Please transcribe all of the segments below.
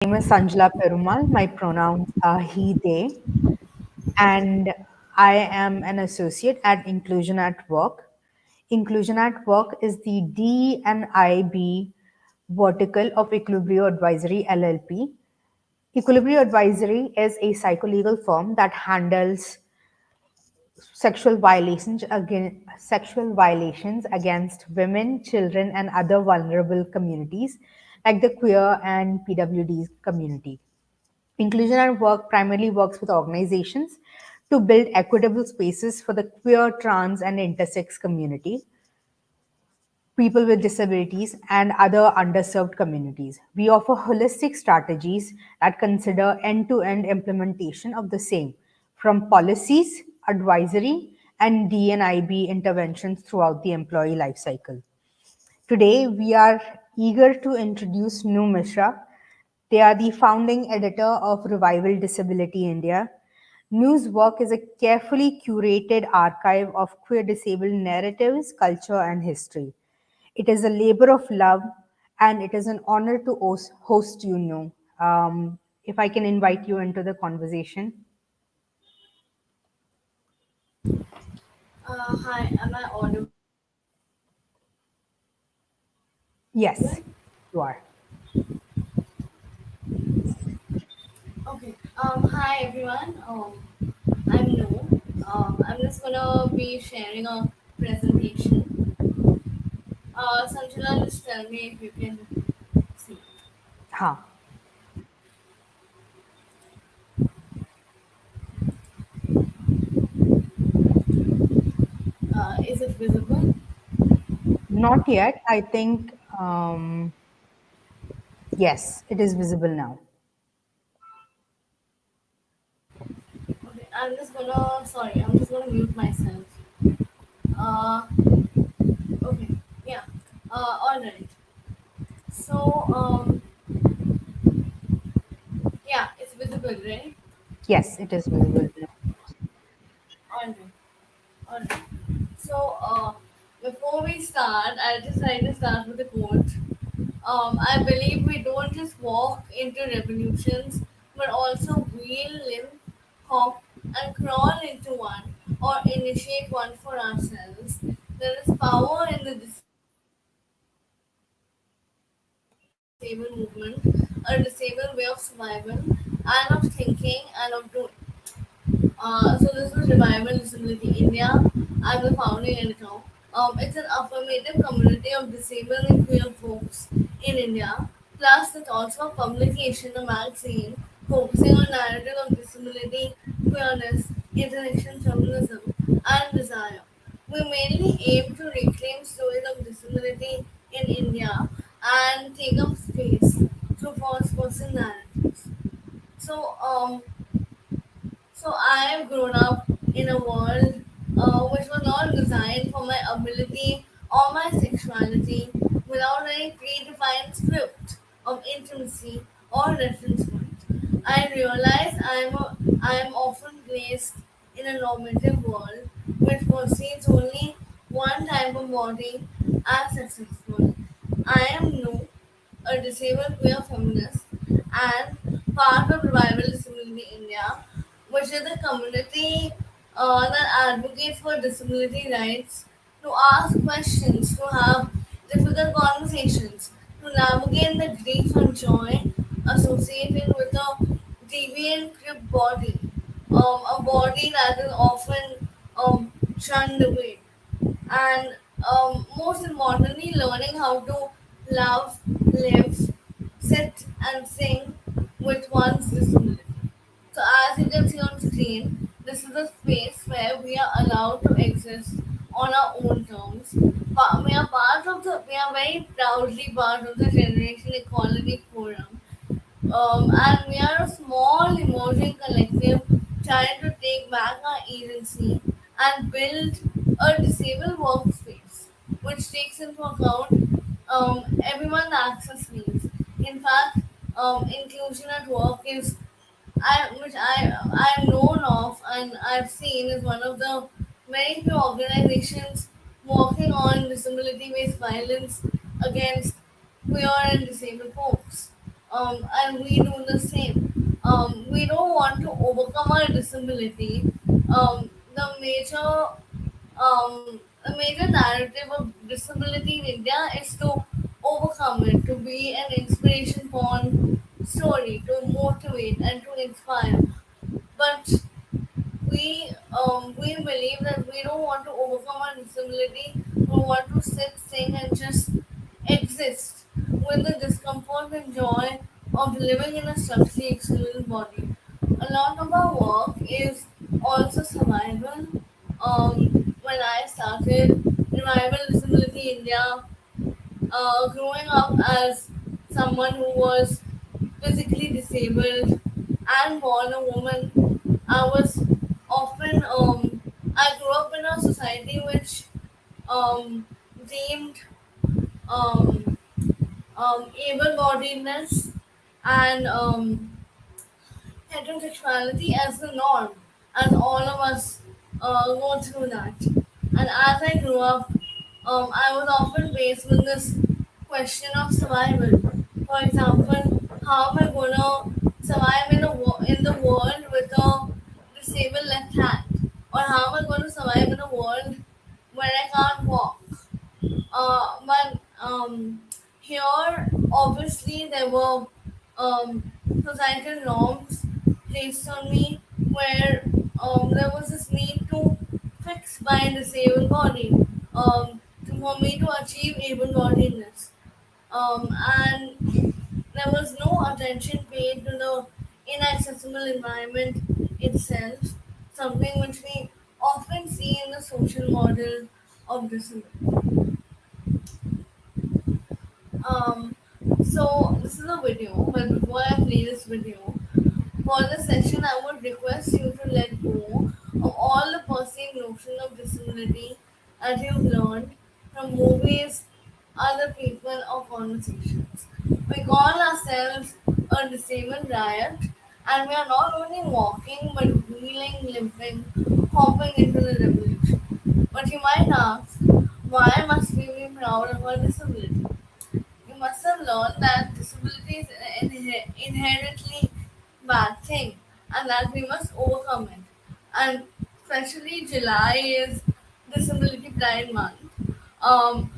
Name is Sanjala Perumal. My pronouns are he, they, and I am an associate at Inclusion at Work. Inclusion at Work is the D and IB vertical of Equilibrio Advisory LLP. Equilibrio Advisory is a psycholegal firm that handles sexual violations against women, children, and other vulnerable communities like the queer and PWD community. Inclusion at Work primarily works with organizations to build equitable spaces for the queer, trans, and intersex community, people with disabilities, and other underserved communities. We offer holistic strategies that consider end to end implementation of the same, from policies, advisory, and DNIB interventions throughout the employee lifecycle. Today, we are eager to introduce Nu Misra. They are the founding editor of Revival Disability India. Nu's work is a carefully curated archive of queer disabled narratives, culture, and history. It is a labor of love, and it is an honor to host you, Nu. If I can invite you into the conversation. Hi, am I audible? Yes, you are. Okay. Hi everyone. I'm No. I'm just gonna be sharing a presentation. Sanjana, just tell me if you can see. Huh. Is it visible? Not yet. I think, yes, it is visible now. Okay. I'm just gonna mute myself. Uh, okay. Yeah. All right. So, yeah, it's visible, right? Yes, it is visible now. All right. All right. So, before we start, I just like to start with a quote. I believe we don't just walk into revolutions, but also wheel, limp, hop, and crawl into one or initiate one for ourselves. There is power in the disabled movement, a disabled way of survival, and of thinking and of doing. So this was Revival Disability India. I'm the founding editor. It's an affirmative community of disabled and queer folks in India. Plus, it's also a publication, a magazine, focusing on narrative of disability, queerness, intersection feminism, and desire. We mainly aim to reclaim stories of disability in India and take up space through first-person narratives. So, so I have grown up in a world which was not designed for my ability or my sexuality without any predefined script of intimacy or reference point. I realize I am often placed in a normative world which perceives only one type of body as successful. I am new, a disabled queer feminist, and part of Revival Disability India, which is a community that advocates for disability rights, to ask questions, to have difficult conversations, to navigate the grief and joy associated with a deviant crib body, a body that is often shunned away, and most importantly, learning how to love, live, sit, and sing with one's disability. So, as you can see on screen, this is a space where we are allowed to exist on our own terms. We are very proudly part of the Generation Equality Forum, and we are a small emerging collective trying to take back our agency and build a disabled workspace which takes into account everyone's access needs. In fact, inclusion at work is which I'm known of and I've seen is one of the very few organizations working on disability-based violence against queer and disabled folks. and we do the same. We don't want to overcome our disability. The major narrative of disability in India is to overcome it, to be an inspiration porn story, to motivate and to inspire. But we believe that we don't want to overcome our disability. We want to sit, sing, and just exist with the discomfort and joy of living in a structurally excluded body. A lot of our work is also survival. When I started Revival Disability India, growing up as someone who was physically disabled and born a woman, I was often I grew up in a society which um, deemed um, able-bodiedness and heterosexuality as the norm, as all of us go through that. And as I grew up, I was often faced with this question of survival. For example, how am I gonna survive in the world with a disabled left hand, or how am I going to survive in a world where I can't walk? But here, obviously, there were societal norms placed on me where there was this need to fix my disabled body for me to achieve able-bodiedness. And there was no attention paid to the inaccessible environment itself, something which we often see in the social model of disability. Um, so this is a video, but before I play this video, for this session, I would request you to let go of all the perceived notion of disability that you've learned from movies, other people, or conversations. We call ourselves a disabled riot, and we are not only walking but wheeling, limping, hopping into the revolution. But you might ask, why must we be proud of our disability? You must have learned that disability is an inherently bad thing and that we must overcome it. And especially July is Disability Pride Month, um,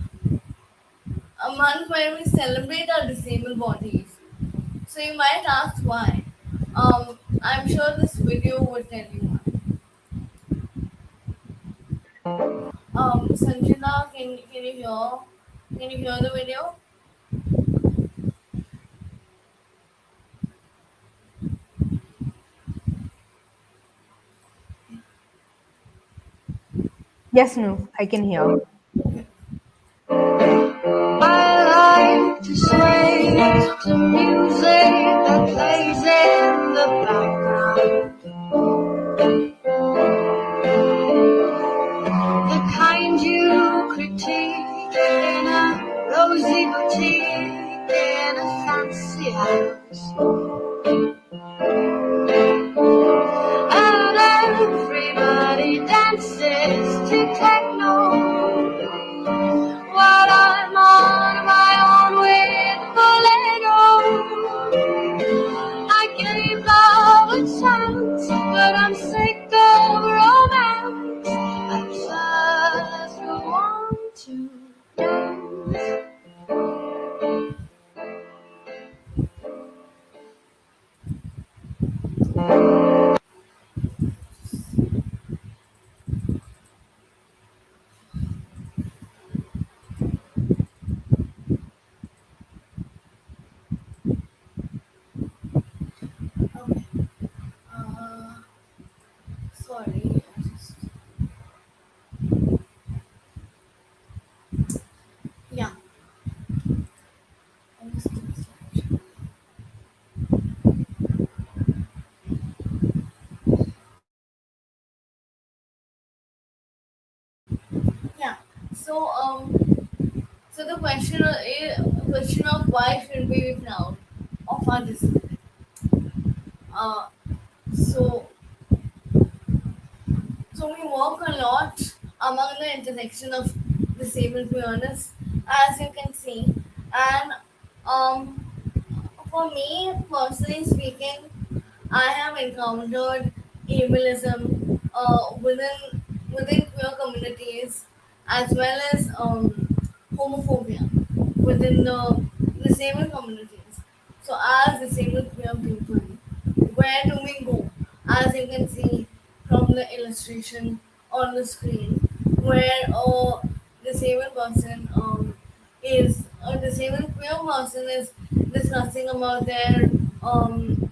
a month where we celebrate our disabled bodies. So you might ask why. I'm sure this video will tell you why. Sanjana, can you hear the video? Yes, no, I can hear. I like to sway to music that plays in the background. The kind you critique in a rosy boutique in a fancy house. And everybody dances to techno while I'm on my own with Lego. I gave love a chance, but I'm sick of romance. I just want to dance. Okay. Uh, Sorry. Yeah. I just Yeah. So so the question of why should we be proud of our disability? Uh, so so we work a lot among the intersection of disabled queerness, as you can see, and um, For me, personally speaking, I have encountered ableism within queer communities as well as homophobia within the disabled communities. So, as disabled queer people, where do we go? As you can see from the illustration on the screen, where a disabled person is a disabled queer person is discussing about their um,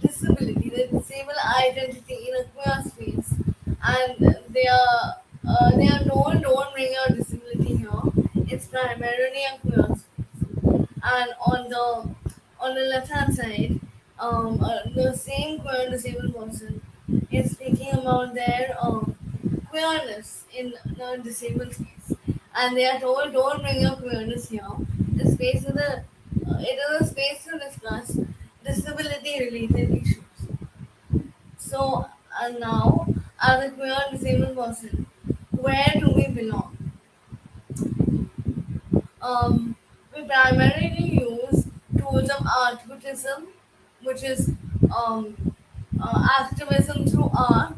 disability, their disabled identity in a queer space, and they are told don't bring your disability here. It's primarily a queer space, and on the left hand side, the same queer disabled person is speaking about their queerness in the disabled space, and they are told don't bring your queerness here. The space is it is a space to discuss disability related issues. So now, as a queer disabled person, where do we belong? We primarily use tools of activism, which is um, activism through art,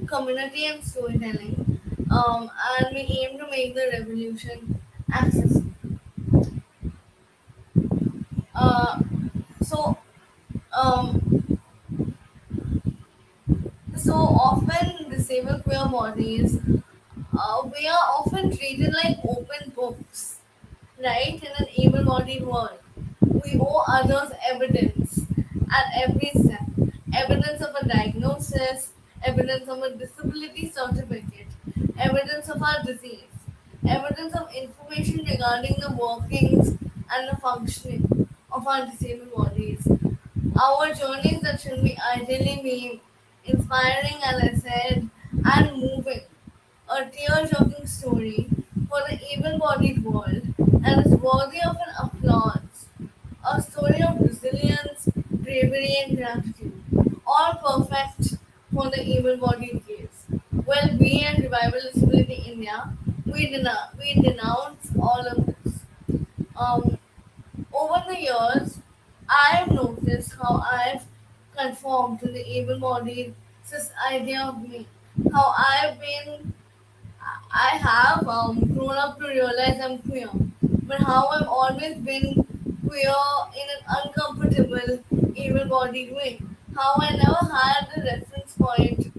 community, and storytelling, and we aim to make the revolution accessible. Uh, so, um, so often disabled queer bodies, we are often treated like open books, right? In an able-bodied world, we owe others evidence at every step. Evidence of a diagnosis, evidence of a disability certificate, evidence of our disease, evidence of information regarding the workings and the functioning of our disabled bodies. Our journeys that should be ideally be inspiring, as I said, and moving. A tear-jerking story for the able-bodied world and is worthy of an applause. A story of resilience, bravery, and gratitude, all perfect for the able-bodied gaze. Well, we at Revival Disability India, we denounce all of this. Um, Over the years, I've noticed how I've conformed to the able-bodied cis idea of me. How I have grown up to realize I'm queer, but how I've always been queer in an uncomfortable, able-bodied way. How I never had the reference point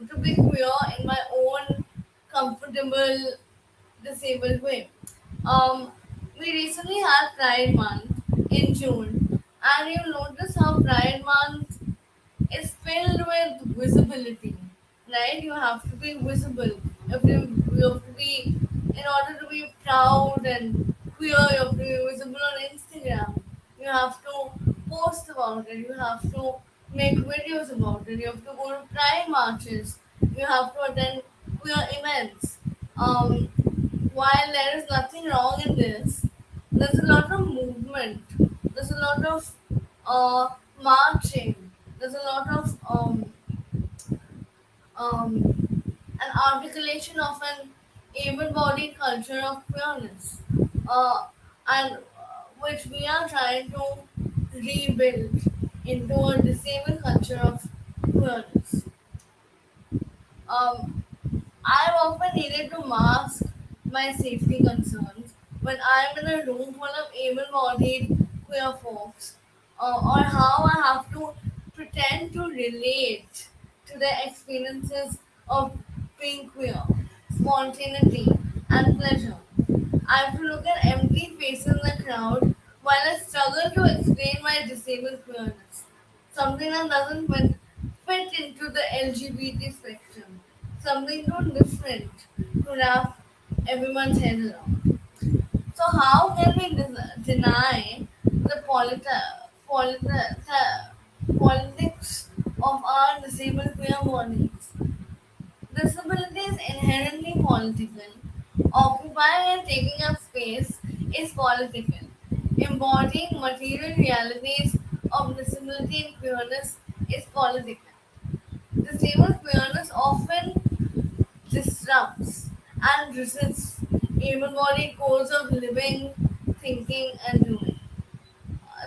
to be queer in my own comfortable, disabled way. Um, we recently had Pride Month in June, and you'll notice how Pride Month is filled with visibility, right? You have to be visible. You have to be, in order to be proud and queer, you have to be visible on Instagram. You have to post about it. You have to make videos about it. You have to go to pride marches. You have to attend queer events. Um, while there is nothing wrong in this, there's a lot of movement. There's a lot of uh, marching. There's a lot of an articulation of an able-bodied culture of queerness, and which we are trying to rebuild into a disabled culture of queerness. Um, I've often needed to mask my safety concerns when I'm in a room full of able-bodied queer folks, or how I have to pretend to relate to their experiences of being queer, spontaneity, and pleasure. I have to look at empty faces in the crowd while I struggle to explain my disabled queerness, something that doesn't fit into the LGBT spectrum, something too different to wrap everyone's head around. So how can we deny the politics of our disabled queer bodies? Disability is inherently political. Occupying and taking up space is political. Embodying material realities of disability and queerness is political. Disabled queerness often disrupts and resists able bodied goals of living, thinking, and doing.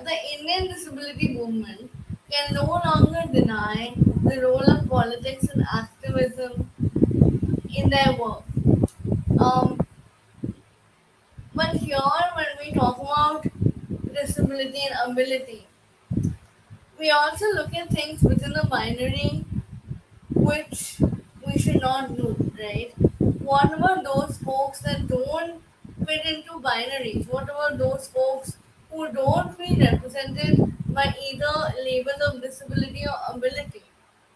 the Indian disability movement can no longer deny the role of politics and activism in their work. Um, but here, when we talk about disability and ability, we also look at things within a binary which we should not do, right? What about those folks that don't fit into binaries? What about those folks who don't feel represented by either labels of disability or ability?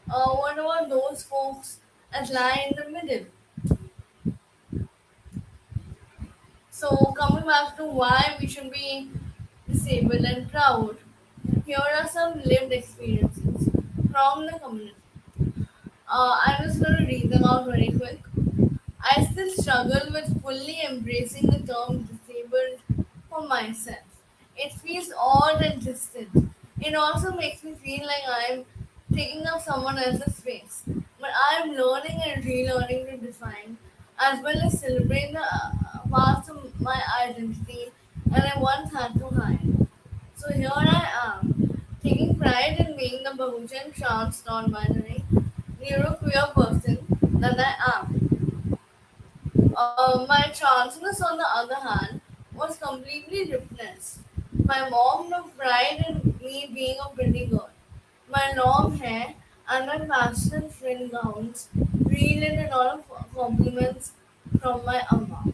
What about those folks that lie in the middle? So, coming back to why we should be disabled and proud, here are some lived experiences from the community. I'm just going to read them out very quick. I still struggle with fully embracing the term disabled for myself. It feels odd and distant. It also makes me feel like I'm taking up someone else's space. But I'm learning and relearning to define, as well as celebrate the parts of my identity that I once had to hide. So here I am, taking pride in being the Bahujan trans non-binary neuroqueer person that I am. My transness, on the other hand, was completely repressed. My mom took pride in me being a pretty girl. My long hair and my pastel friend gowns reeled in a lot of compliments from my amma.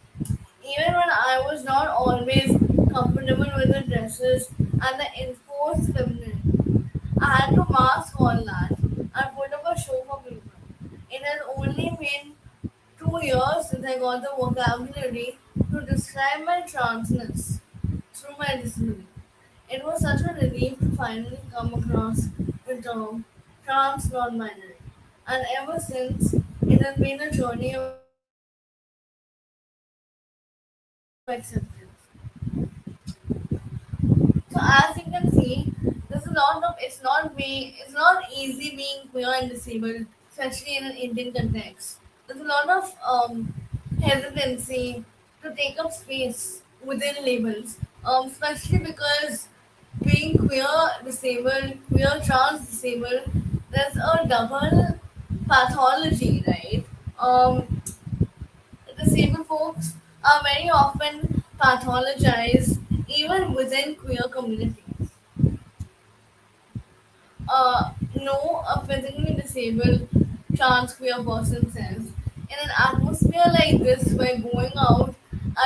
Even when I was not always comfortable with the dresses and the enforced femininity, I had to mask all that and put up a show for people. It has only been 2 years since I got the vocabulary to describe my transness through my disability. It was such a relief to finally come across the term trans non-binary. And ever since, it has been a journey of acceptance. So as you can see, there's a lot of it's not easy being queer and disabled, especially in an Indian context. There's a lot of hesitancy to take up space within labels, especially because being queer disabled, queer trans disabled, there's a double pathology, right? Disabled folks are very often pathologized even within queer communities. No, a physically disabled trans queer person says, in an atmosphere like this, where going out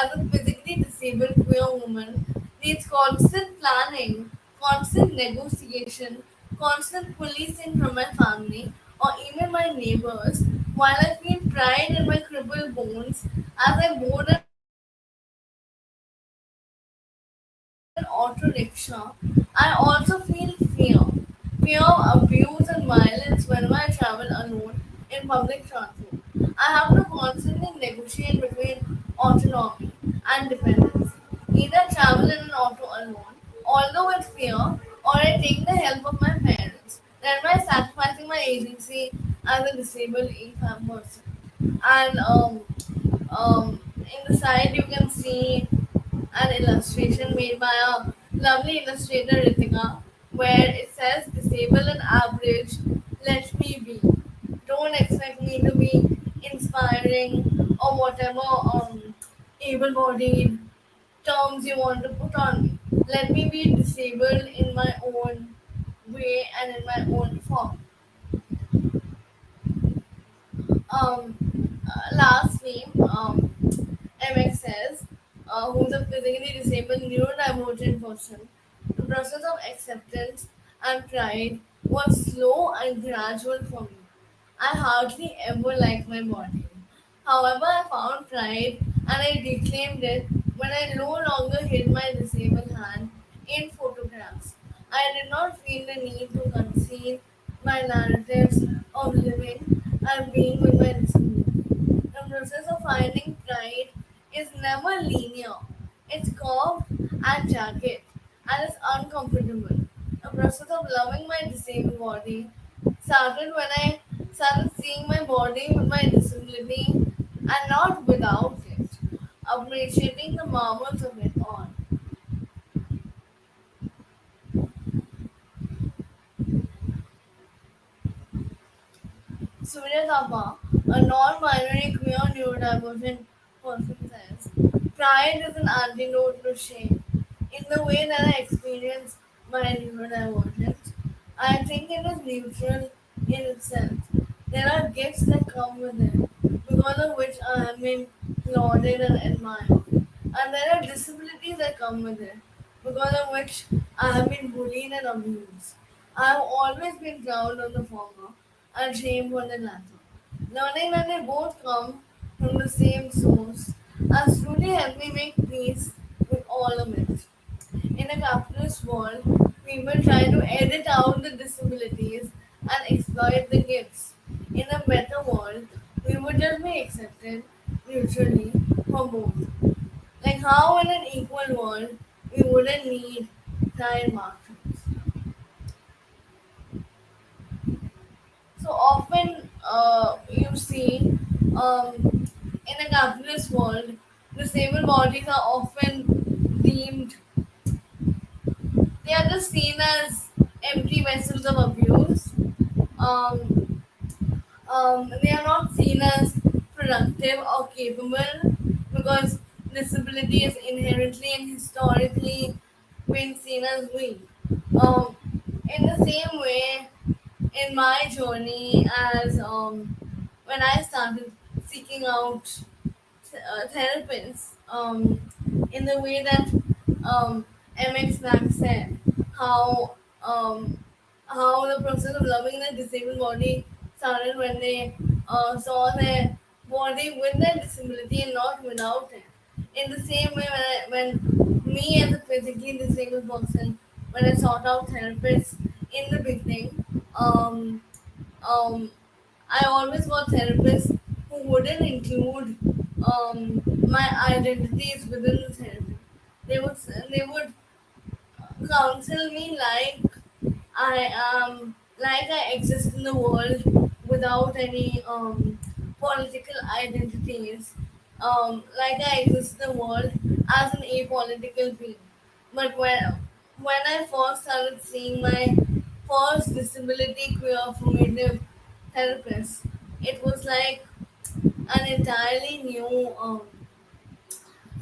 as a physically disabled queer woman needs constant planning, constant negotiation, constant policing from my family or even my neighbors, while I feel pride in my crippled bones as I board an auto rickshaw, I also feel fear of abuse and violence whenever I travel alone in public transport. I have to constantly negotiate between autonomy and dependence. Either travel in an auto alone, although with fear, or I take the help of my parents, thereby sacrificing my agency as a disabled AFAM person. And in the side, you can see an illustration made by a lovely illustrator Ritika, where it says disabled and average, let me be. Don't expect me to be inspiring or whatever able bodied terms you want to put on me. Let me be disabled in my own way and in my own form. Lastly, MX says, who's a physically disabled neurodivergent person, the process of acceptance and pride was slow and gradual for me. I hardly ever liked my body. However, I found pride and I reclaimed it when I no longer hid my disabled hand in photographs. I did not feel the need to conceal my narratives of living and being with my disability. The process of finding pride is never linear. It's curved and jagged and it's uncomfortable. The process of loving my disabled body started when I started seeing my body with my disability and not without it, appreciating the marvels of it all. Surya Thapa, a non-binary queer neurodivergent person says, pride is an antidote to shame. In the way that I experience my neurodivergence, I think it is neutral in itself. There are gifts that come with it, because of which I have been lauded and admired. And there are disabilities that come with it, because of which I have been bullied and abused. I have always been proud of the former and shame for the latter. Learning that they both come from the same source has truly helped me make peace with all of it. In a capitalist world, people try to edit out the disabilities and exploit the gifts. In a better world, we would just be accepted mutually for both. Like how in an equal world, we wouldn't need time markers. So often, you see, in a capitalist world, disabled bodies are often deemed, they are just seen as empty vessels of abuse. Um, they are not seen as productive or capable because disability is inherently and historically been seen as weak. Um, in the same way, in my journey as when I started seeking out therapists, in the way that MX Max said, how um, how the process of loving their disabled body started when they saw their body with their disability and not without it. In the same way, when me as a physically disabled person, when I sought out therapists in the beginning, um, I always got therapists who wouldn't include my identities within the therapy. They would counsel me like I exist in the world without any political identities. Like I exist in the world as an apolitical being. But when I first started seeing my first disability queer formative therapist, it was like an entirely new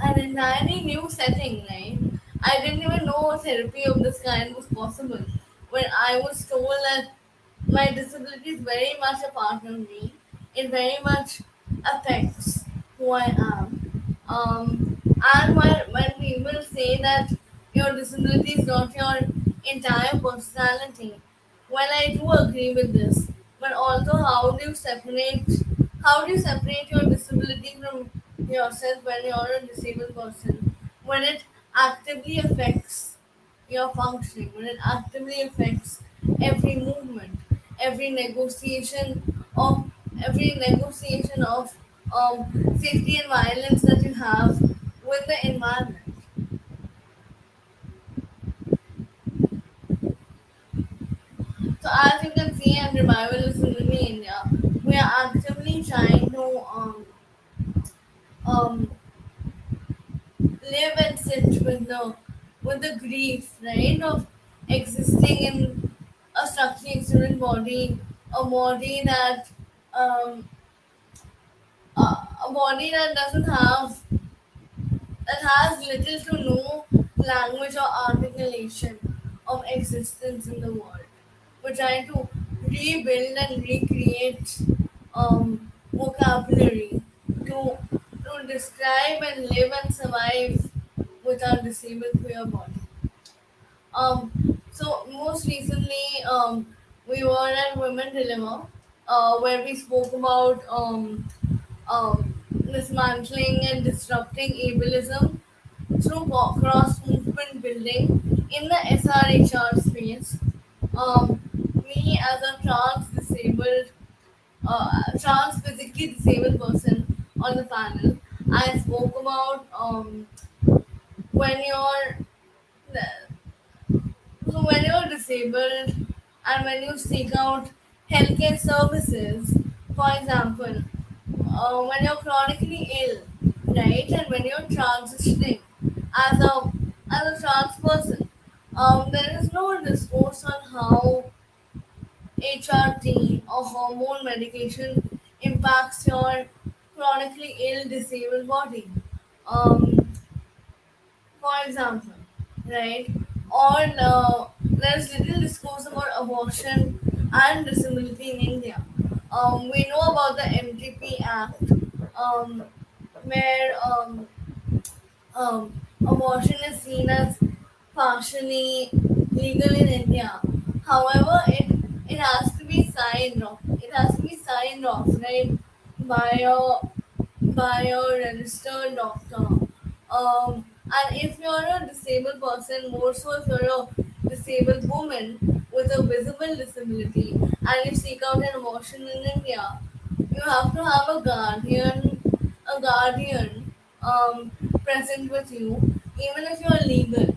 an entirely new setting, right? I didn't even know therapy of this kind was possible. When I was told that my disability is very much a part of me, it very much affects who I am. And when people say that your disability is not your entire personality, well, I do agree with this. But also, how do you separate your disability from yourself when you're a disabled person? When it actively affects your functioning, when it actively affects every movement, every negotiation of every negotiation of safety and violence that you have with the environment. So as you can see, in revivalism in India, we are actively trying to um, live and sit with the grief, right, of existing in a structurally excellent body, a body that um, a body that doesn't have that has little to no language or articulation of existence in the world. We're trying to rebuild and recreate vocabulary to describe and live and survive with our disabled queer body. So most recently, we were at Women Dilemma, where we spoke about dismantling and disrupting ableism through cross movement building in the SRHR space. Me as a trans physically disabled person on the panel, I spoke about when you're so when you're disabled and when you seek out healthcare services, for example, when you're chronically ill, right, and when you're transitioning as a trans person, there is no discourse on how HRT or hormone medication impacts your chronically ill disabled body. Um, for example, right? Or there's little discourse about abortion and disability in India. We know about the MTP Act, um, where abortion is seen as partially legal in India. However, it has to be signed off. It has to be signed off, right, by a registered doctor. And if you're a disabled person, more so if you're a disabled woman with a visible disability, and you seek out an abortion in India, you have to have a guardian present with you, even if you're legal,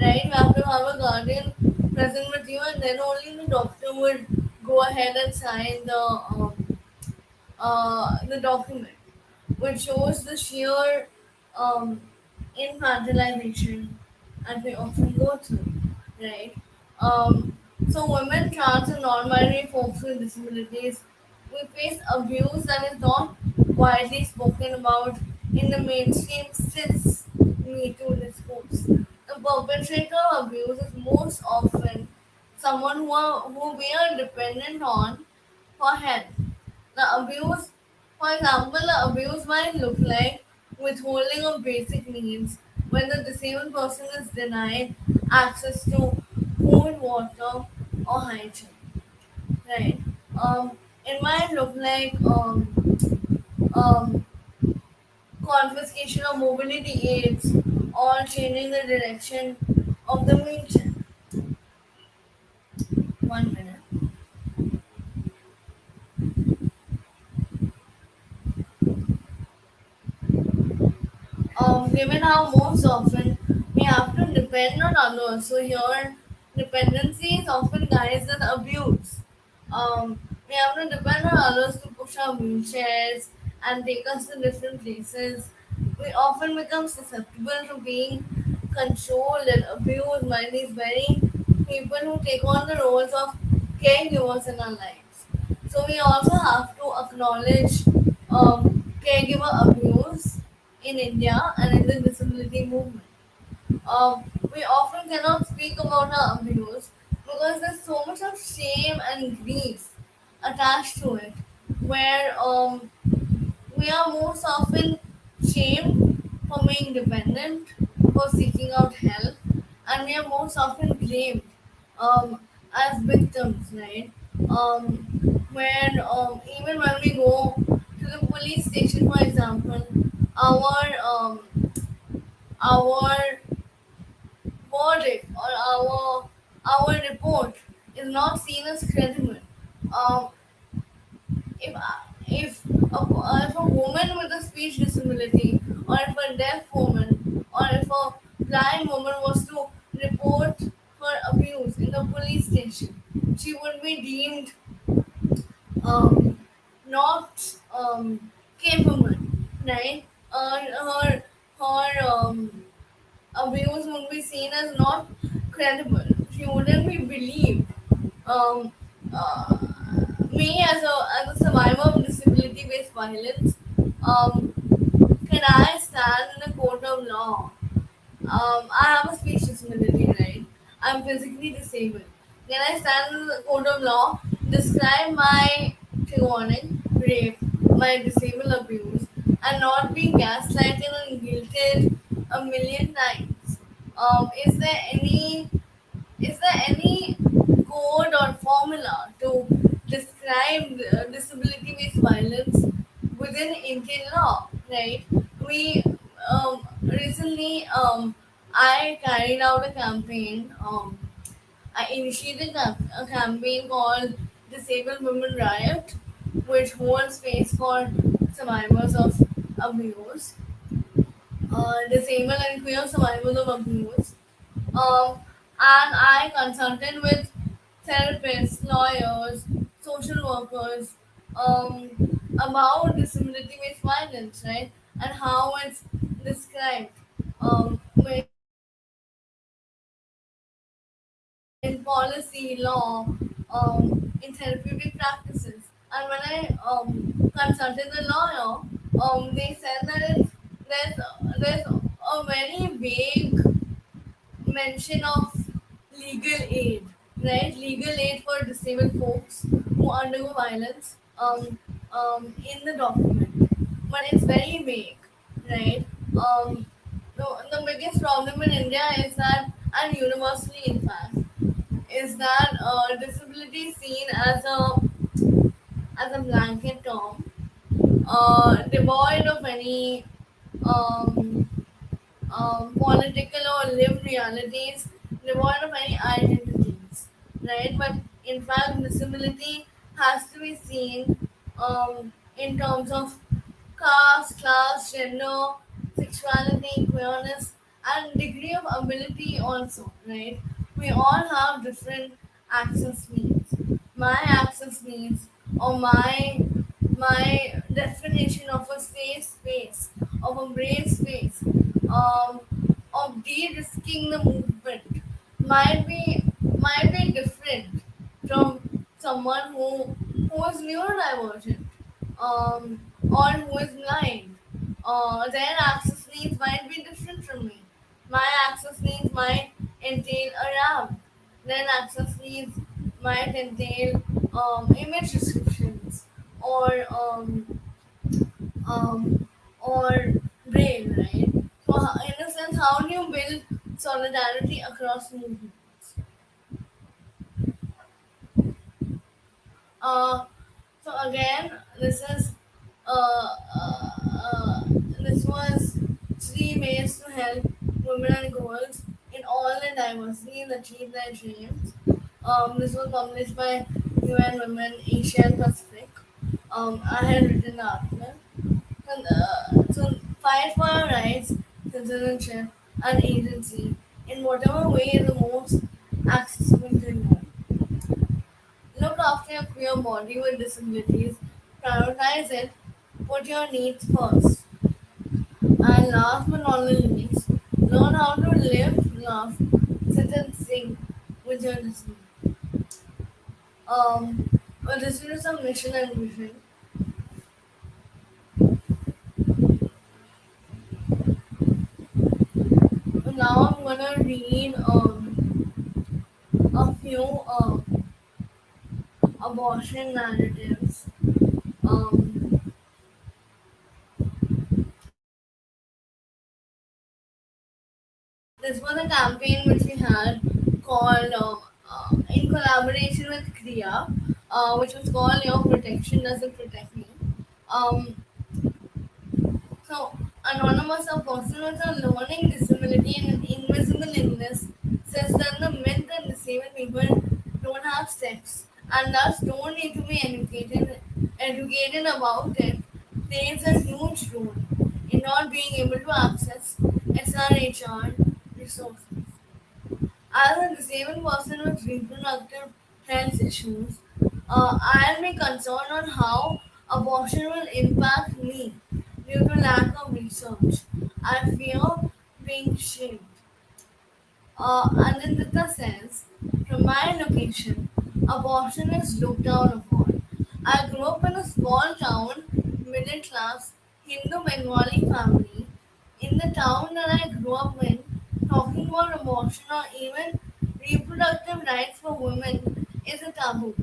right? You have to have a guardian present with you, and then only the doctor would go ahead and sign the document, which shows the sheer um, infantilization that we often go through, right? Um, so women, trans, and non-binary folks with disabilities, we face abuse that is not widely spoken about in the mainstream cis Me Too discourse. The perpetrator of abuse is most often someone who we are dependent on for help. The abuse, for example, the abuse might look like withholding of basic needs when the disabled person is denied access to food, water, or hygiene. Right? It might look like um, confiscation of mobility aids or changing the direction of the wheelchair. 1 minute. Given how most often we have to depend on others. So here, dependency is often guised as abuse. We have to depend on others to push our wheelchairs and take us to different places. We often become susceptible to being controlled and abused by these very people who take on the roles of caregivers in our lives. So we also have to acknowledge caregiver abuse in India and in the disability movement. We often cannot speak about our abuse because there's so much of shame and grief attached to it, where we are most often shamed for being dependent, for seeking out help, and we are most often blamed um, as victims, right? Where even when we go to the police station, for example, our our verdict or our report is not seen as credible. Um, if if a woman with a speech disability, or if a deaf woman, or if a blind woman was to report her abuse in the police station, she would be deemed um, not capable, right? Her abuse would be seen as not credible. She wouldn't be believed. Um, uh, Me as a survivor of disability-based violence, um, can I stand in a court of law? I have a speech disability, right? I'm physically disabled. Can I stand in the court of law, describe my cloning, rape, my disabled abuse, and not be gaslighted and guilted a million times? Is there any code or formula to describe disability-based violence within Indian law? Right? We recently I carried out a campaign. I initiated a campaign called Disabled Women Riot, which holds space for survivors of abuse, disabled and queer survivors of abuse. Um, and I consulted with therapists, lawyers, social workers about disability based violence, right? And how it's described in policy, law, in in therapeutic practices. And when I consulted the lawyer, they said that there's a very vague mention of legal aid, right? Legal aid for disabled folks who undergo violence in the document, but it's very vague, right? The biggest problem in India is that, and universally in fact, is that disability is seen as a blanket term, devoid of any um, political or lived realities, devoid of any identities, right? But in fact, disability has to be seen in terms of caste, class, gender, sexuality, queerness, and degree of ability also, right? We all have different access needs. My access needs, or my definition of a safe space, of a brave space, um, of de-risking the movement might be different from someone who is neurodivergent, or who is blind. Their access needs might be different from me. My access needs might entail a ramp. Their access needs might entail image descriptions, or um, or brain, right? So, in a sense, how do you build solidarity across movements? Uh, so again, this is uh, uh, uh, this was 3 ways to help women and girls in all their diversity and achieve their dreams. This was published by UN Women Asia and Pacific. I had written the article. And, so fight for our rights, citizenship, and agency in whatever way is the most accessible to you. Look after your queer body with disabilities, prioritize it, put your needs first. And last but not the least, learn how to live, laugh, sit and sing with your disability. But this is some mission and vision. So now I'm gonna read a few abortion narratives. Um, this was a campaign which we had called, in collaboration with Kriya, which was called Your Protection Doesn't Protect Me. Um, so, Anonymous, a person with a learning disability and an invisible illness, says that the myth that disabled people don't have sex and thus don't need to be educated about it plays a huge role in not being able to access SRHR resources. As a disabled person with reproductive health issues, I'll be concerned on how abortion will impact me due to lack of research. I fear being shamed. Anindita says, from my location, abortion is looked down upon. I grew up in a small town, middle class, Hindu Bengali family. In the town that I grew up in, talking about abortion or even reproductive rights for women is a taboo.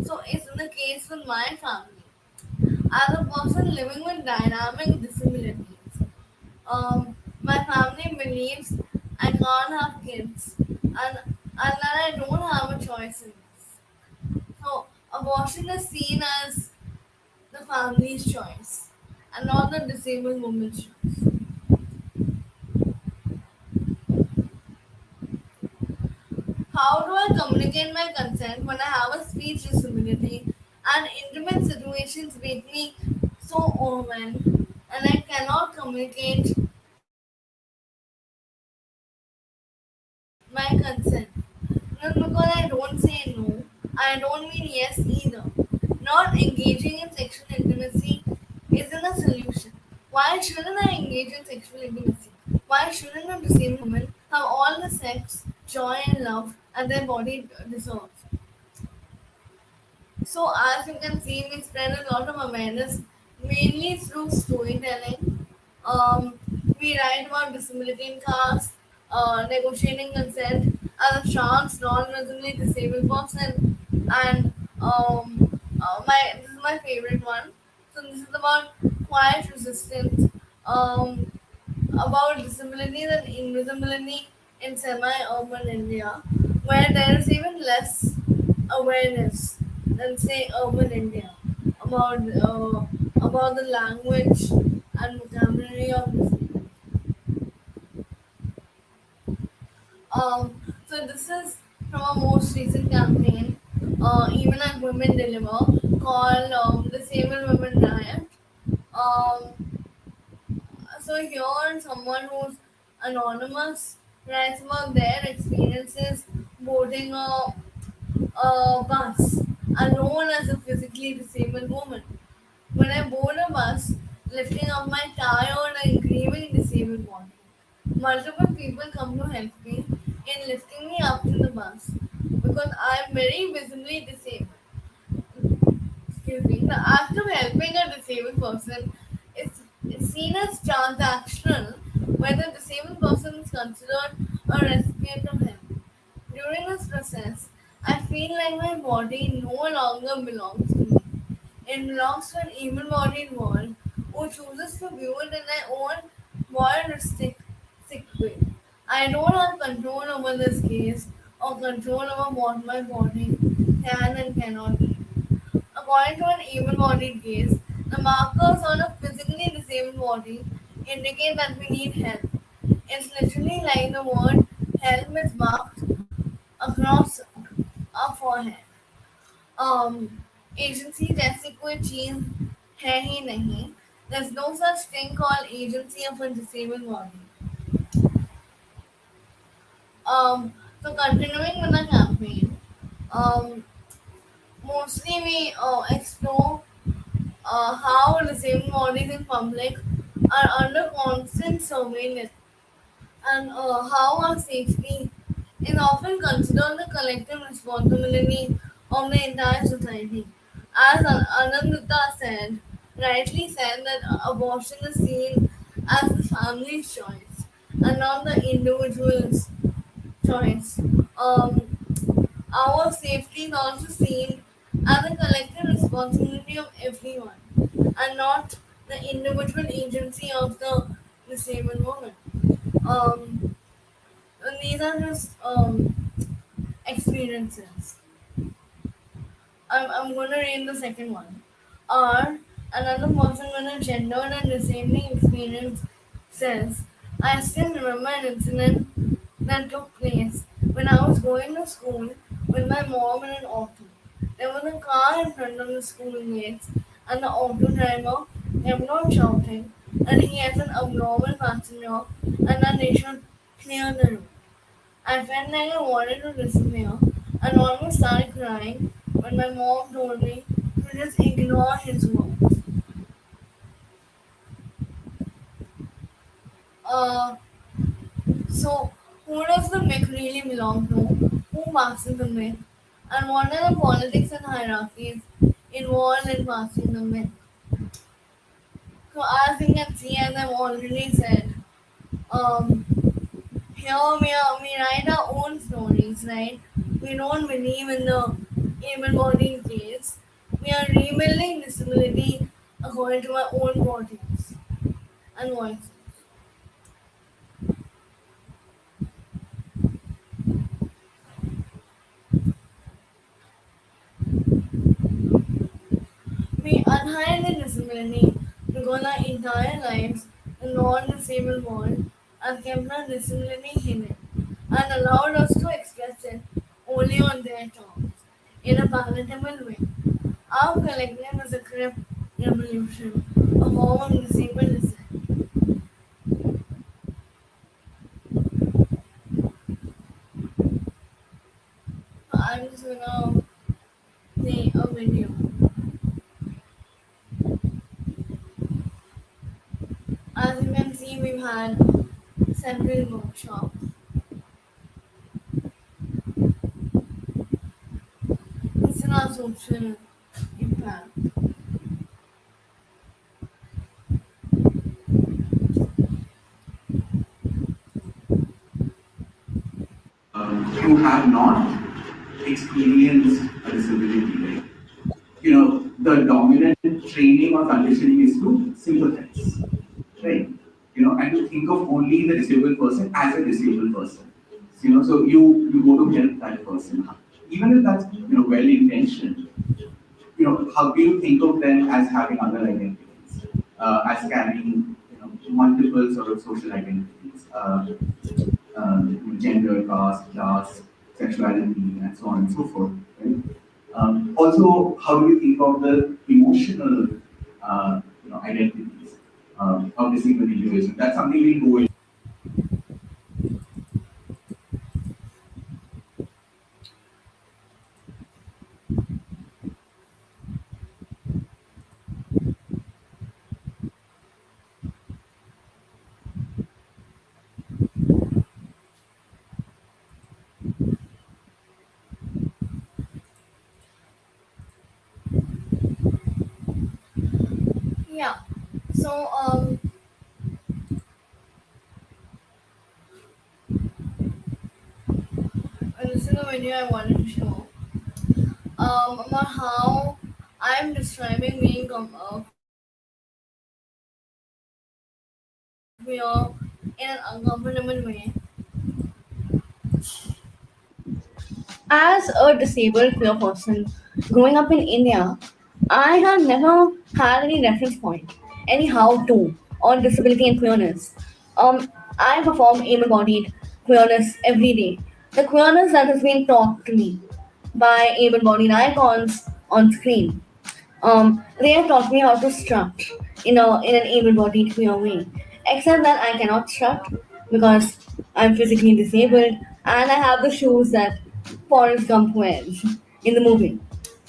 So it's the case with my family. As a person living with dynamic disabilities, my family believes I can't have kids, and that I don't have a choice in this. So abortion is seen as the family's choice and not the disabled woman's choice. How do I communicate my consent when I have a speech disability and intimate situations make me so overwhelmed and I cannot communicate my consent? Not because I don't say no, I don't mean yes either. Not engaging in sexual intimacy isn't a solution. Why shouldn't I engage in sexual intimacy? Why shouldn't a disabled woman have all the sex, joy, and love that their body deserves? So as you can see, we spread a lot of awareness mainly through storytelling. Um, we write about disability in caste, negotiating consent as a trans, non-visibly disabled person, and my this is my favorite one. So this is about quiet resistance, um, about disabilities and invisibility in semi-urban India, where there is even less awareness than say urban India about about the language and vocabulary of disability. So this is from our most recent campaign, even at Women Deliver, called Disabled Women Riot. Um, so here someone who's anonymous writes about their experiences boarding a bus alone as a physically disabled woman. When I board a bus, lifting up my tired and grieving disabled body, multiple people come to help me in lifting me up to the bus because I am very visibly disabled. Excuse me. The act of helping a disabled person is seen as transactional, where the disabled person is considered a recipient of help. During this process, I feel like my body no longer belongs to me. It belongs to an able-bodied world who chooses to view it in their own voyeuristic sick way. I don't have control over this case or control over what my body can and cannot do. According to an able-bodied case, the markers on a physically disabled body indicate that we need help. It's literally like the word help is marked across our forehead. Agency जैसे कोई चीज है ही नहीं. There's no such thing called agency of a disabled body. So continuing with the campaign, um, mostly we explore how disabled bodies in public are under constant surveillance and how our safety is often considered the collective responsibility of the entire society. As Anandita said, rightly said that abortion is seen as the family's choice and not the individual's choice. Our safety is also seen as a collective responsibility of everyone and not the individual agency of the disabled woman. Um, and these are just experiences. I'm going to read the second one. R, another person with a gendered and disabling experience, says, I still remember an incident that took place when I was going to school with my mom in an auto. There was a car in front of the school gates, and the auto driver kept on shouting that he has an abnormal passenger and that they should clear the road. I felt like I wanted to disappear and almost started crying when my mom told me to just ignore his words. Uh, so, who does the myth really belong to? Who passes the myth? And what are the politics and hierarchies involved in passing the myth? So, as you can see, as I've already said, um, here we write our own stories, right? We don't believe in the able-bodied case. We are rebuilding disability according to our own bodies and voices. We unhide the disability because our entire lives, the non-disabled world, has kept our disability hidden and allowed us to express it only on their terms, in a palatable way. Our collective is a crip revolution, a form of disabled dissent. I'm just gonna play a video. As you can see, we've had several workshops. It's in our social man. who have not experienced a disability. Like, the dominant training or conditioning is to sympathize, right? And to think of only the disabled person as a disabled person. So you go to help that person, even if that's well intentioned. How do you think of them as having other identities, as carrying multiple sort of social identities, gender, caste, class, sexuality, and so on and so forth. Right? Also, how do you think of the emotional identities of disabled individuals? That's something we go in. Yeah. So this is a video I wanted to show about how I'm describing being queer in an uncomfortable way. As a disabled queer person growing up in India, I have never had any reference point, any how to on disability and queerness. I perform able bodied queerness every day. The queerness that has been taught to me by able bodied icons on screen. They have taught me how to strut in an able-bodied queer way. Except that I cannot strut because I'm physically disabled and I have the shoes that Forrest Gump wears in the movie.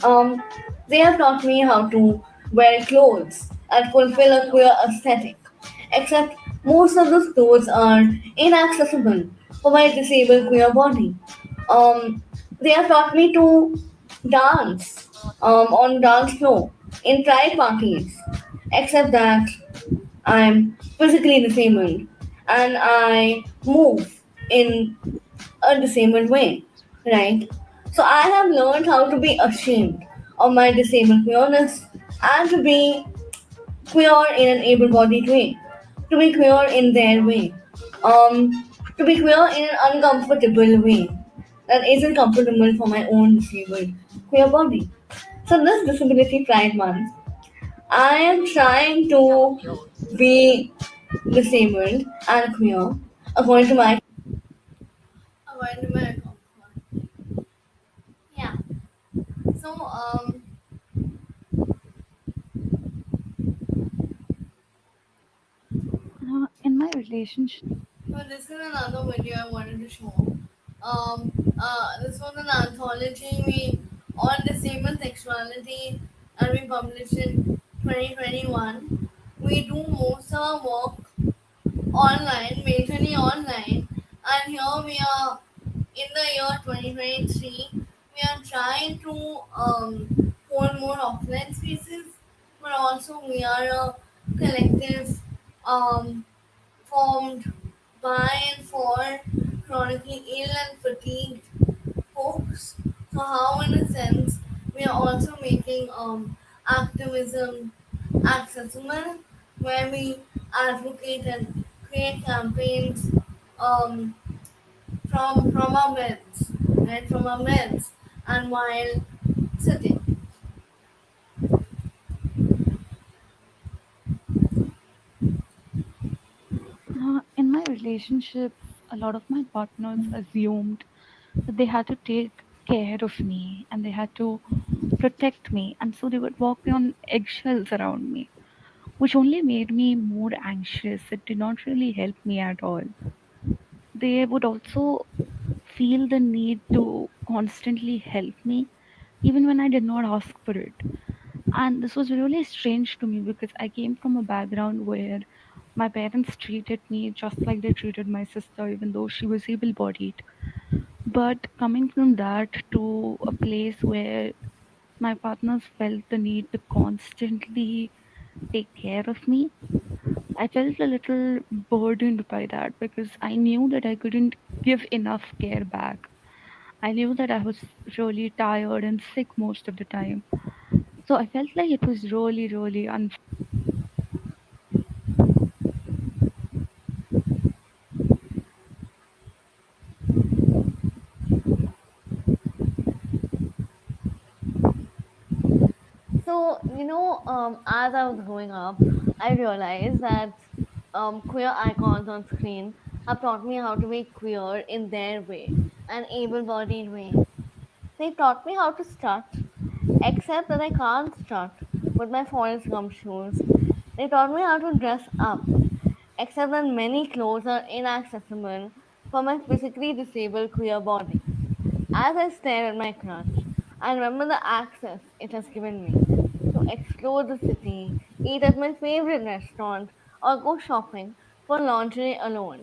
Um, they have taught me how to wear clothes that fulfill a queer aesthetic. Except most of those clothes are inaccessible for my disabled queer body. Um, they have taught me to dance on dance floor in pride parties, except that I'm physically disabled and I move in a disabled way, right? So I have learned how to be ashamed of my disabled queerness and to be queer in an able-bodied way, to be queer in their way, um, to be queer in an uncomfortable way that isn't comfortable for my own disabled queer body. So this Disability Pride Month, I am trying to be disabled and queer according to my comfort. Yeah. So In my relationship, so this is another video I wanted to show. This was an anthology we on disabled sexuality and we published in 2021. We do most of our work online, majorly online, and here we are in the year 2023. We are trying to hold more offline spaces, but also we are a collective um, formed by and for chronically ill and fatigued folks. So how in a sense we are also making activism accessible where we advocate and create campaigns um, from our beds, right, from our beds and while sitting. in my relationships, a lot of my partners assumed that they had to take care of me and they had to protect me, and so they would walk on eggshells around me, which only made me more anxious. It did not really help me at all. They would also feel the need to constantly help me, even when I did not ask for it. And this was really strange to me because I came from a background where my parents treated me just like they treated my sister, even though she was able bodied. But coming from that to a place where my partners felt the need to constantly take care of me. I felt a little burdened by that because I knew that I couldn't give enough care back. I knew that I was really tired and sick most of the time. So I felt like it was really, really unfair. So, as I was growing up, I realized that queer icons on screen have taught me how to be queer in their way, an able bodied way. They taught me how to strut, except that I can't strut with my forest gum shoes. They taught me how to dress up, except that many clothes are inaccessible for my physically disabled queer body. As I stare at my crutch, I remember the access it has given me to explore the city, eat at my favorite restaurant, or go shopping for lingerie alone.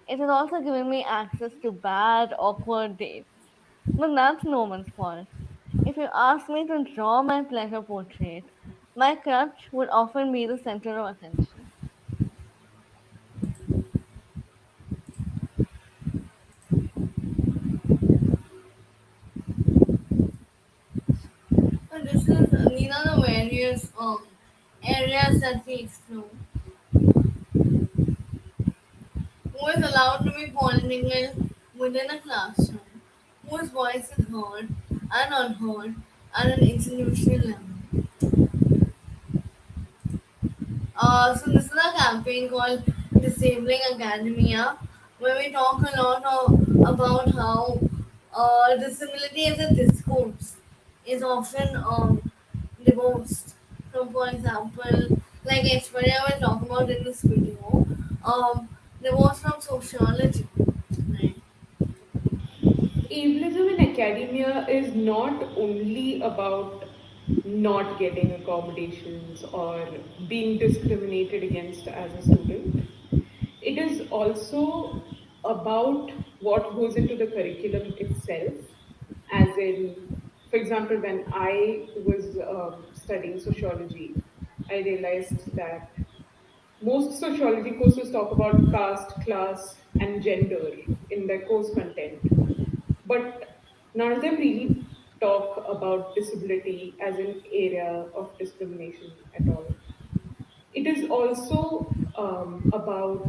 It has also given me access to bad, awkward dates. But that's no one's fault. If you ask me to draw my pleasure portrait, my crutch would often be the center of attention. And this is these are the various areas that we explore. Who is allowed to be political within a classroom? Whose voice is heard and unheard at an institutional level? So this is a campaign called Disabling Academia, where we talk a lot about how disability as a discourse is often divorced from, for example, like Aishwarya will talk about in this video, um, divorced from sociology, right? Ableism in academia is not only about not getting accommodations or being discriminated against as a student. It is also about what goes into the curriculum itself, as in, for example, when I was studying sociology, I realized that most sociology courses talk about caste, class, and gender in their course content, but none of them really talk about disability as an area of discrimination at all. It is also about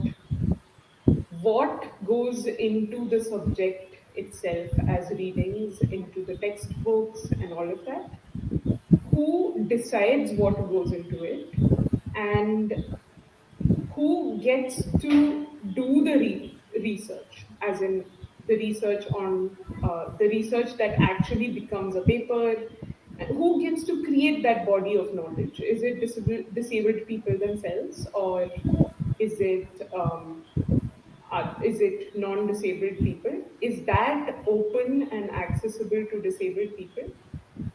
what goes into the subject itself as readings, into the textbooks, and all of that. Who decides what goes into it, and who gets to do the research, as in the research on the research that actually becomes a paper, and who gets to create that body of knowledge? Is it disabled people themselves, or is it non-disabled people? Is that open and accessible to disabled people?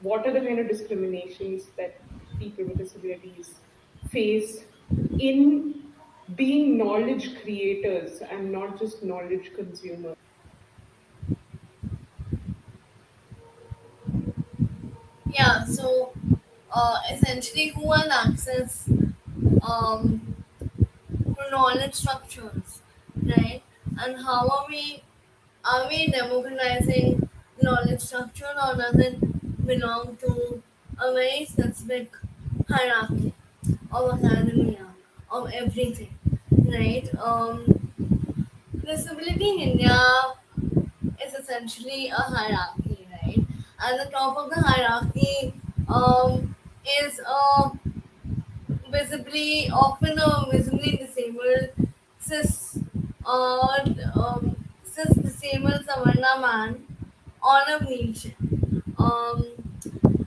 What are the kind of discriminations that people with disabilities face in being knowledge creators and not just knowledge consumers? Yeah, so essentially, who has access um, to knowledge structures, right? And how are we democratizing knowledge structure, or does it belong to a very specific hierarchy of academia of everything, right? Disability in India is essentially a hierarchy, right? At the top of the hierarchy is often a visibly disabled cis or cis disabled Savarna man on a wheelchair, um,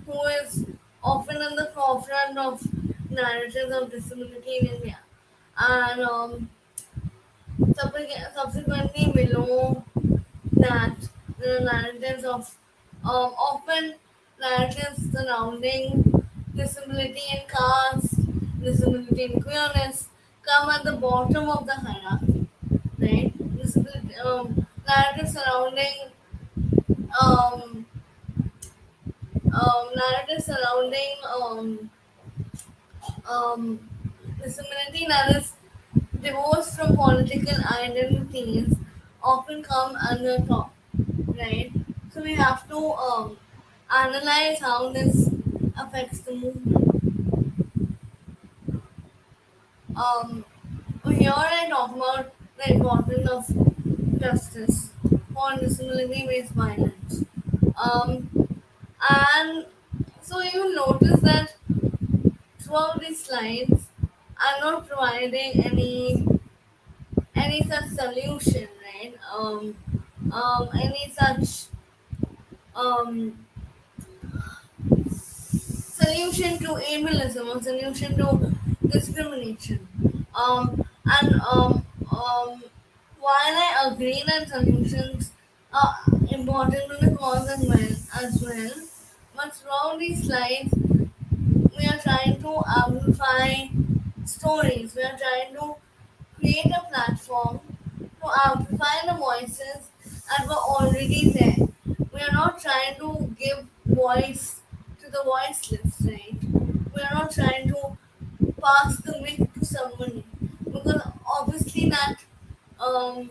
who is often in the forefront of narratives of disability in India. And subsequently below that, the narratives of often narratives surrounding disability and caste, disability and queerness come at the bottom of the hierarchy, right? Disability, narratives surrounding um, narrative surrounding um, disability that is divorced from political identities often come under top, right? So we have to analyze how this affects the movement. Um, Here I talk about the importance of justice for disability-based violence. And so you notice that throughout these slides, I'm not providing any such solution, right? Any such um, solution to ableism or solution to discrimination. And while I agree that solutions are important to the cause as well, but throughout these slides, we are trying to amplify stories. We are trying to create a platform to amplify the voices that were already there. We are not trying to give voice to the voiceless, right? We are not trying to pass the mic to somebody because obviously that um,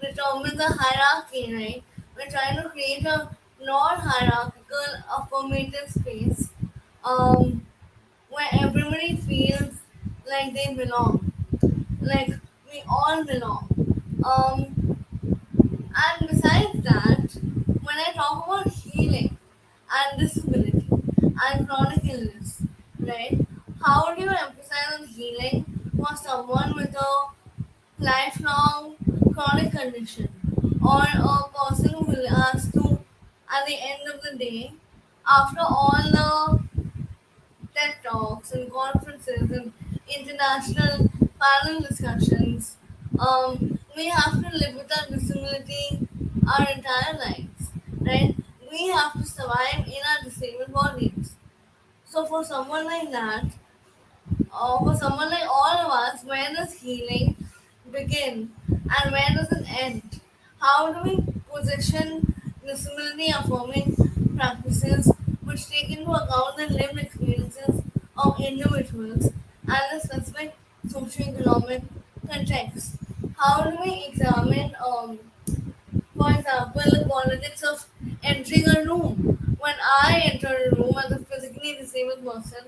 determines a hierarchy, right? We're trying to create a non-hierarchical affirmative space um, where everybody feels like they belong, like we all belong. Um, and besides that, when I talk about healing and disability and chronic illness, right? How do you emphasize on healing for someone with a lifelong chronic condition or a person who has to, at the end of the day, after all the TED Talks and conferences and international panel discussions. We have to live with our disability our entire lives, right? We have to survive in our disabled bodies. So for someone like that, for someone like all of us, where does healing begin and where does it end? How do we position disability affirming practices which take into account the lived experiences of individuals and the specific socioeconomic context? How do we examine, for example, the politics of entering a room? When I enter a room as a physically disabled person,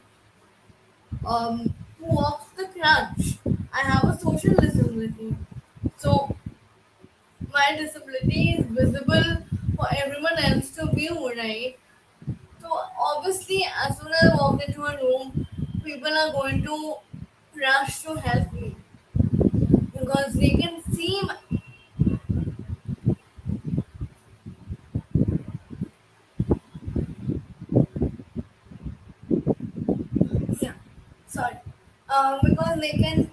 who walks the crutch. I have a social disability. So my disability is visible for everyone else to view, right? So obviously as soon as I walk into a room, people are going to rush to help me because they can see yeah, sorry. Because they can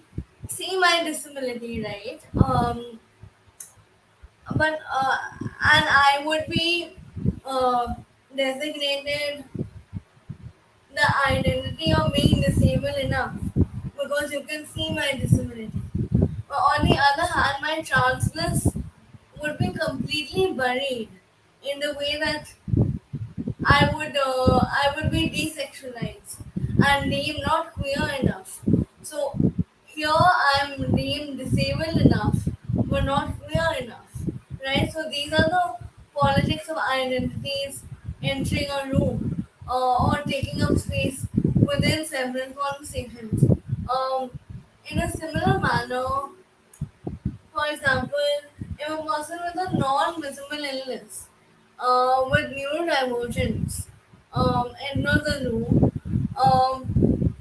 see my disability, right? And I would be designated the identity of being disabled enough because you can see my disability. But on the other hand, my transness would be completely buried in the way that I would be desexualized and deemed not queer enough. So here I'm deemed disabled enough but not queer enough. Right? So these are the politics of identities entering a room or taking up space within several conversations. Um, in a similar manner, for example, if a person with a non-visible illness with neurodivergence enters the room,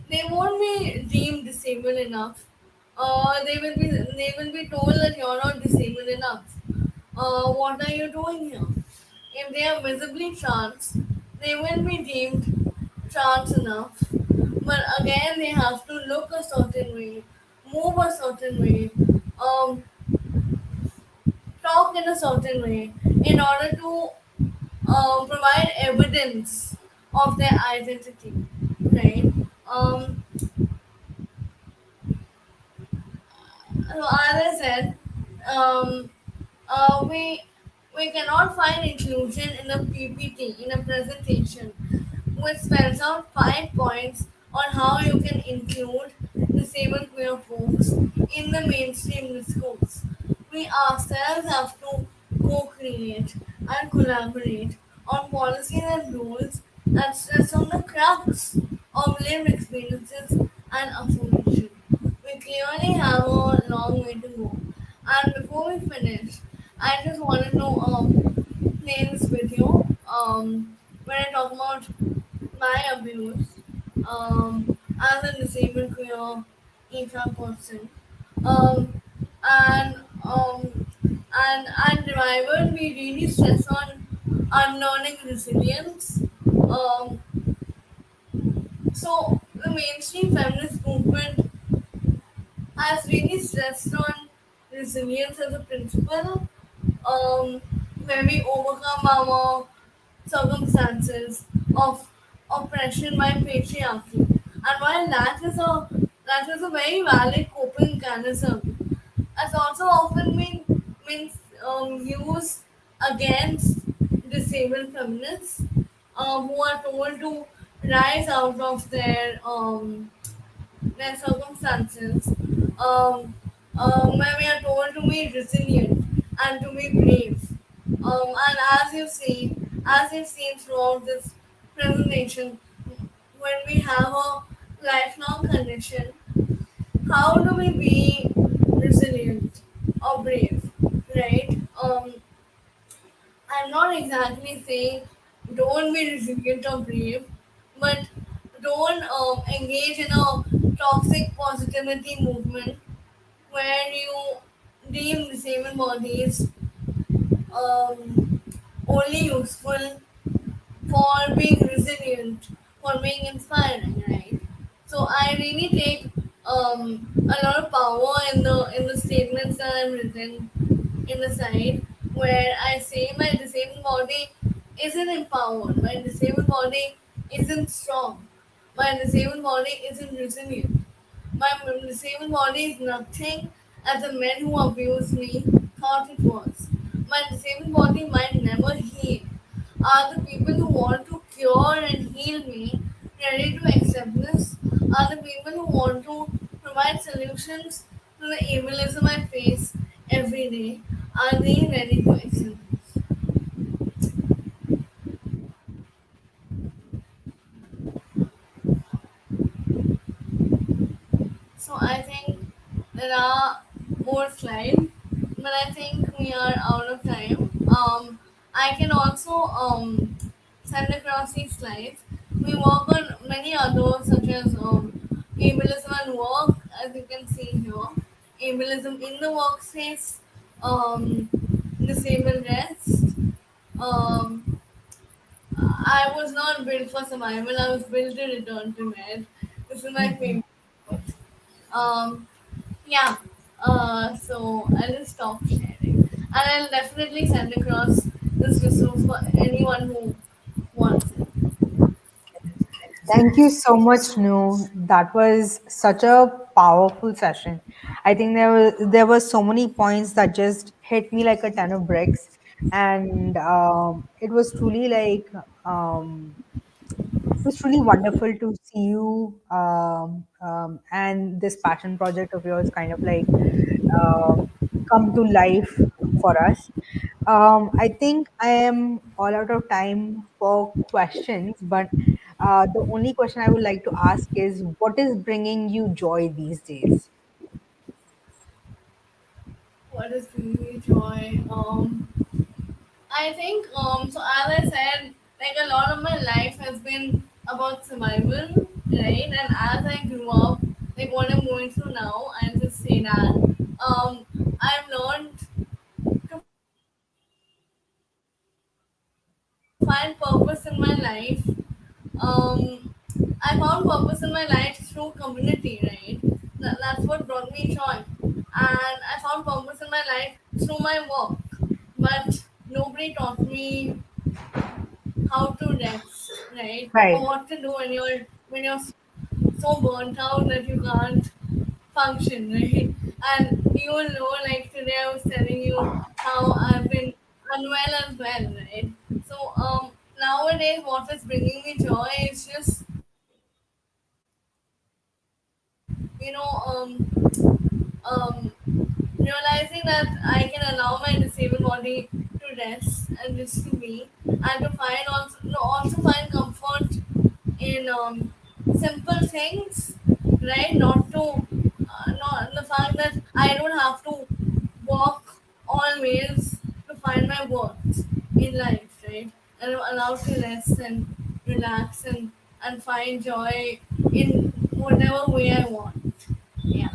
they won't be deemed disabled enough. They will be told that you're not disabled enough. What are you doing here? If they are visibly trans, they will be deemed trans enough. But again, they have to look a certain way, move a certain way, um, talk in a certain way in order to provide evidence of their identity, right? So as I said, um, we cannot find inclusion in a PPT in a presentation which spells out 5 points on how you can include disabled queer folks in the mainstream discourse. We ourselves have to co-create and collaborate on policies and rules that stress on the crux of lived experiences and affirmation. We clearly have a long way to go. And before we finish, I just wanted to play this video. When I talk about my abuse as a disabled queer AFAB person. Um, and and revival, we really stress on unlearning resilience. Um, so the mainstream feminist movement has really stressed on resilience as a principle, um, where we overcome our circumstances of oppression by patriarchy. And while that is a very valid coping mechanism, has also often been used against disabled feminists who are told to rise out of their circumstances, where we are told to be resilient and to be brave. And as you've seen throughout this presentation, when we have a lifelong condition, how do we be resilient or brave, right? I'm not exactly saying don't be resilient or brave, but don't engage in a toxic positivity movement where you deem disabled bodies um, only useful for being resilient, for being inspiring, right? So I really take a lot of power in the statements that I've written in the side, where I say my disabled body isn't empowered, my disabled body isn't strong, my disabled body isn't resilient. My disabled body is nothing as the men who abused me thought it was. My disabled body might never heal. Are the people who want to cure and heal me ready to accept this? Are the people who want to provide solutions to the ableism I face every day? Are they ready to accept this? So I think there are more slides, but I think we are out of time. I can also send across these slides. We work on many others such as ableism and work, as you can see here. Ableism in the workspace, disabled rest. Um, I was not built for survival. I was built to return to bed. This is my Mhm. favorite. Um, yeah. So I'll just stop sharing, and I'll definitely send across this resource for anyone who wants it. Thank you so much, Nu. That was such a powerful session. I think there were so many points that just hit me like a ton of bricks, and it was truly like it was truly wonderful to see you and this passion project of yours kind of like come to life for us. I think I am all out of time for questions, but the only question I would like to ask is what is bringing you joy these days? What is bringing me joy? I think so as I said, like a lot of my life has been about survival, right? And as I grew up, like what I'm going through now, I'll just say that I've learned to find purpose in my life. I found purpose in my life through community, right? That's what brought me joy. And I found purpose in my life through my work. But nobody taught me how to rest, right? Or Right. what to do when you're so burnt out that you can't function, right? And you will know, like today I was telling you how I've been unwell as well, right? So nowadays what is bringing me joy is just, you know, realizing that I can allow my disabled body to rest and just to be, and to find also, no, also find comfort in simple things, right? Not to, not the fact that I don't have to walk always to find my worth in life, right? And I'm allowed to rest and relax and find joy in whatever way I want. Yeah.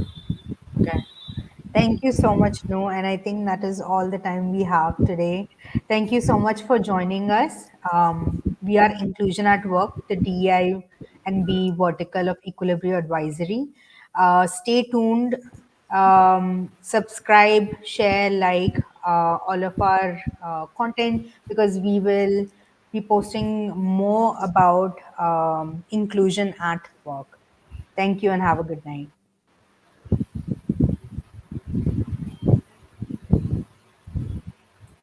Okay. Thank you so much, No. And I think that is all the time we have today. Thank you so much for joining us. We are Inclusion at Work, the DEI and B vertical of Equilibrium Advisory. Stay tuned, subscribe, share, like all of our content, because we will be posting more about inclusion at work. Thank you and have a good night.